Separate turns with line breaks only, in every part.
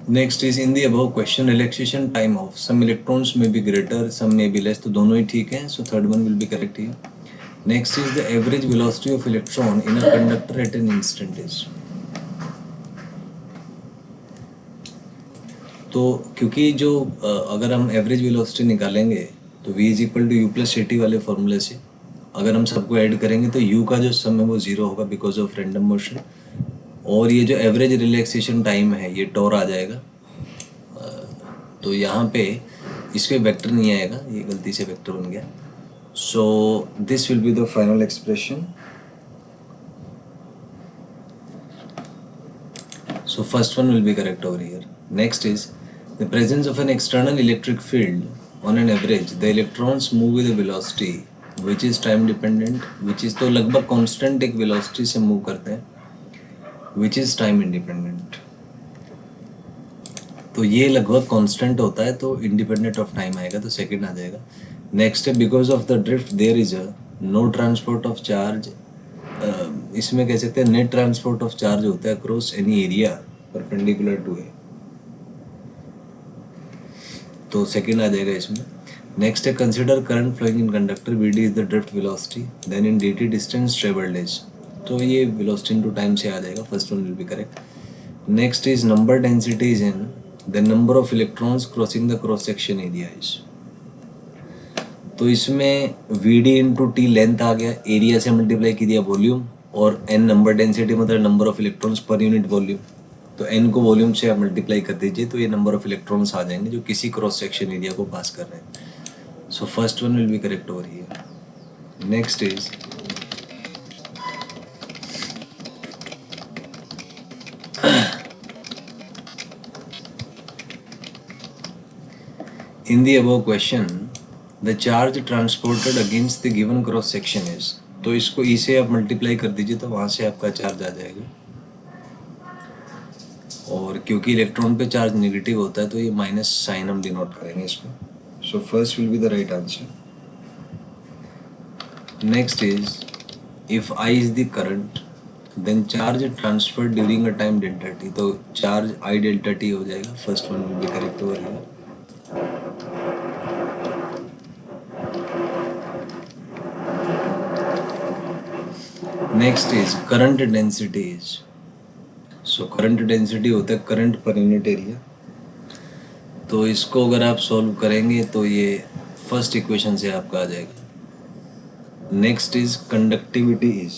Next is in the above question relaxation time of some electrons may be greater some may be less, तो दोनों ही ठीक हैं, so third one will be correct here. Next is the average velocity of electron in a conductor at an instant is. तो क्योंकि जो अगर हम एवरेज वेलोसिटी निकालेंगे तो v is equal to u plus t वाले फॉर्मूले से अगर हम सबको ऐड करेंगे तो u का जो सम है वो ज़ीरो होगा बिकॉज ऑफ रैंडम मोशन. और ये जो एवरेज रिलैक्सेशन टाइम है ये टॉर आ जाएगा. तो यहाँ पे इस पे वेक्टर नहीं आएगा, ये गलती से वेक्टर बन गया. So this will be the final expression. So first one will be correct over here. Next is the presence of an external electric field. On an average, the electrons move with a velocity which is time dependent, which is तो लगभग constant एक velocity से move करते हैं, which is time independent. तो ये लगभग constant होता है तो independent of time आएगा, तो second आ जाएगा. Next है because of the drift there is a no transport of charge. इसमें कह सकते हैं नेट ट्रांसपोर्ट ऑफ चार्ज होता है across any area perpendicular to a, तो सेकंड आ जाएगा इसमें. नेक्स्ट है consider current flowing in conductor, V D is the drift velocity, then in dt distance travelled is, तो ये वेलोसिटी इनटू टाइम से आ जाएगा, first one will be correct. Next is number density is in the number of electrons crossing the cross section area is. तो इसमें V D into T length आ गया, area से multiply की दिया volume, और एन नंबर डेंसिटी मतलब number of electrons per unit volume, तो N को वॉल्यूम से आप मल्टीप्लाई कर दीजिए तो ये नंबर ऑफ इलेक्ट्रॉन्स आ जाएंगे जो किसी क्रॉस सेक्शन एरिया को पास कर रहे हैं. So first one will be correct over here. Next is in the above question the charge transported against the given cross section is, तो इसको ई से आप मल्टीप्लाई कर दीजिए तो वहाँ से आपका चार्ज आ जाएगा, और क्योंकि इलेक्ट्रॉन पे चार्ज नेगेटिव होता है तो ये माइनस साइन हम डिनोट करेंगे इसको. So first will be the right answer. Next is if I is the current then charge transfer during a time delta t, तो चार्ज आई डेल्टा टी हो जाएगा, first one will be correct over here. Next is current density is, so current density होता है current per unit area, तो इसको अगर आप solve करेंगे तो ये फर्स्ट इक्वेशन से आपका आ जाएगा. Next is conductivity is,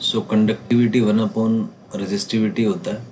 so conductivity 1/रेजिस्टिविटी होता है,